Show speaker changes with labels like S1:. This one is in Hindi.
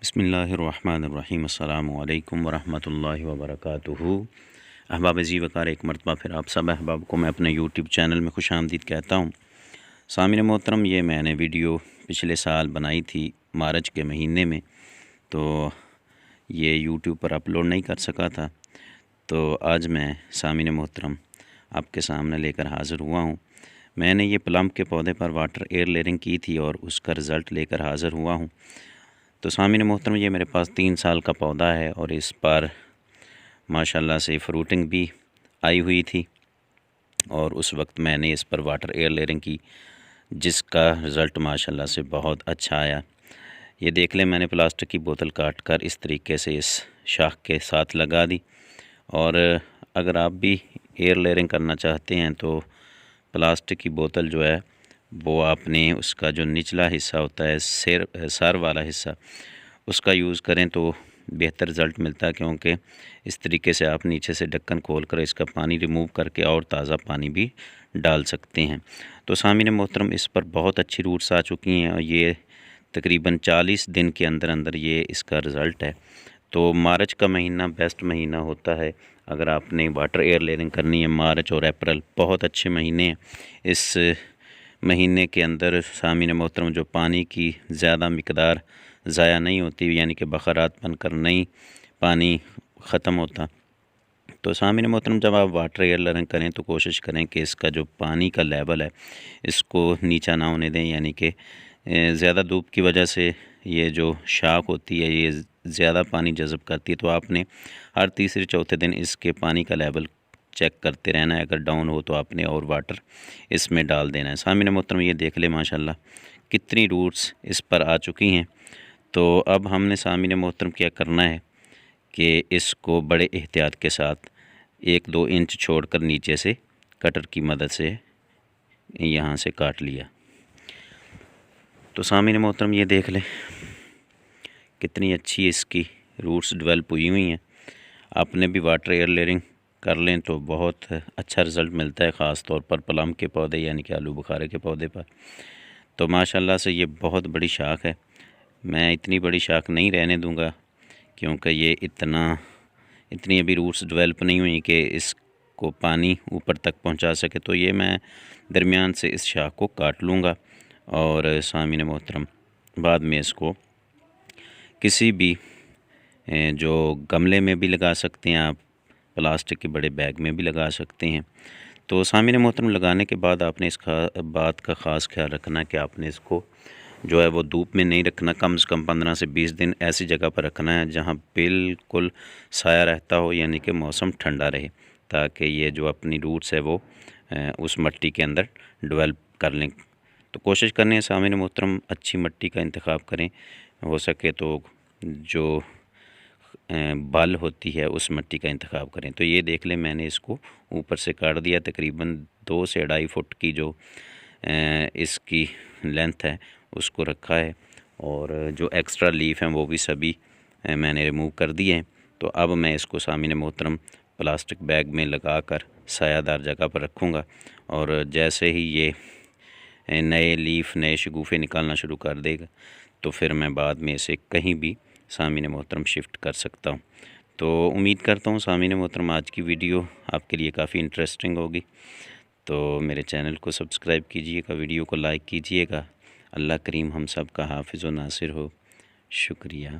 S1: बिस्मिल्लाहिर्रहमानिर्रहीम अस्सलामु अलैकुम वरहमतुल्लाहि वबरकातुहू। अहबाब जी वकार एक मरतबा फिर आप सब अहबाब को मैं अपने यूट्यूब चैनल में खुशामदीद कहता हूँ। सामिन मोहतरम, ये मैंने वीडियो पिछले साल बनाई थी मार्च के महीने में, तो ये यूट्यूब पर अपलोड नहीं कर सका था। तो आज मैं सामिन मोहतरम आपके सामने लेकर हाज़िर हुआ हूँ। मैंने ये प्लम के पौधे पर वाटर एयर लेयरिंग की थी और उसका रिज़ल्ट लेकर हाज़िर हुआ हूँ। तो सामिन मोहतरम, ये मेरे पास 3 साल का पौधा है और इस पर माशाल्लाह से फ्रूटिंग भी आई हुई थी और उस वक्त मैंने इस पर वाटर एयर लेयरिंग की, जिसका रिज़ल्ट माशाल्लाह से बहुत अच्छा आया। ये देख लें, मैंने प्लास्टिक की बोतल काट कर इस तरीके से इस शाख के साथ लगा दी। और अगर आप भी एयर लेयरिंग करना चाहते हैं तो प्लास्टिक की बोतल जो है वो आपने उसका जो निचला हिस्सा होता है, सर वाला हिस्सा, उसका यूज़ करें तो बेहतर रिज़ल्ट मिलता है, क्योंकि इस तरीके से आप नीचे से ढक्कन खोल कर इसका पानी रिमूव करके और ताज़ा पानी भी डाल सकते हैं। तो सामिन मोहतरम, इस पर बहुत अच्छी रूट्स आ चुकी हैं और ये तकरीबन 40 दिन के अंदर अंदर ये इसका रिज़ल्ट है। तो मार्च का महीना बेस्ट महीना होता है अगर आपने वाटर एयर लेयरिंग करनी है। मार्च और अप्रैल बहुत अच्छे महीने हैं। इस महीने के अंदर सामिन मोहतरम जो पानी की ज़्यादा मिकदार ज़ाया नहीं होती, यानी कि बखरात बनकर नहीं पानी ख़त्म होता। तो सामिन मोहतरम, जब आप वाटर एयर लेयरिंग करें तो कोशिश करें कि इसका जो पानी का लेवल है इसको नीचा ना होने दें, यानी कि ज़्यादा धूप की वजह से ये जो शाख होती है ये ज़्यादा पानी जज़ब करती है। तो आपने हर तीसरे चौथे दिन इसके पानी का लेवल चेक करते रहना है। अगर डाउन हो तो आपने और वाटर इसमें डाल देना है। सामिन मोहतरम, ये देख ले माशाल्लाह कितनी रूट्स इस पर आ चुकी हैं। तो अब हमने सामिन मोहतरम क्या करना है कि इसको बड़े एहतियात के साथ 1-2 इंच छोड़कर नीचे से कटर की मदद से यहाँ से काट लिया। तो सामिन मोहतरम, ये देख लें कितनी अच्छी इसकी रूट्स डेवलप हुई हैं। आपने भी वाटर एयर लेयरिंग कर लें तो बहुत अच्छा रिज़ल्ट मिलता है, ख़ास तौर पर प्लम के पौधे यानी कि आलू बुखारे के पौधे पर। तो माशाल्लाह से ये बहुत बड़ी शाख है। मैं इतनी बड़ी शाख नहीं रहने दूंगा, क्योंकि ये इतनी अभी रूट्स डेवलप नहीं हुई कि इसको पानी ऊपर तक पहुंचा सके। तो ये मैं दरमियान से इस शाख को काट लूँगा और सामिन मोहतरम बाद में इसको किसी भी जो गमले में भी लगा सकते हैं, आप प्लास्टिक के बड़े बैग में भी लगा सकते हैं। तो सामिन मोहतरम, लगाने के बाद आपने इस बात का ख़ास ख्याल रखना कि आपने इसको जो है वो धूप में नहीं रखना। कम से कम 15 से 20 दिन ऐसी जगह पर रखना है जहाँ बिल्कुल साया रहता हो, यानी कि मौसम ठंडा रहे, ताकि ये जो अपनी रूट्स है वो उस मिट्टी के अंदर डेवलप कर लें। तो कोशिश करने सामिन मोहतरम अच्छी मिट्टी का इंतखाब करें, हो सके तो जो बाल होती है उस मिट्टी का इंतखाब करें। तो ये देख लें, मैंने इसको ऊपर से काट दिया। तकरीबन 2 से 2.5 फुट की जो इसकी लेंथ है उसको रखा है और जो एक्स्ट्रा लीफ हैं वो भी सभी मैंने रिमूव कर दिए हैं। तो अब मैं इसको सामिन मोहतरम प्लास्टिक बैग में लगा कर सायादार जगह पर रखूँगा और जैसे ही ये नए लीफ, नए शगुफ़े निकालना शुरू कर देगा तो फिर मैं बाद में इसे कहीं भी सामिन मोहतरम शिफ्ट कर सकता हूँ। तो उम्मीद करता हूँ सामिन मोहतरम आज की वीडियो आपके लिए काफ़ी इंटरेस्टिंग होगी। तो मेरे चैनल को सब्सक्राइब कीजिएगा, वीडियो को लाइक कीजिएगा। अल्लाह करीम हम सब का हाफिज़ व नासिर हो। शुक्रिया।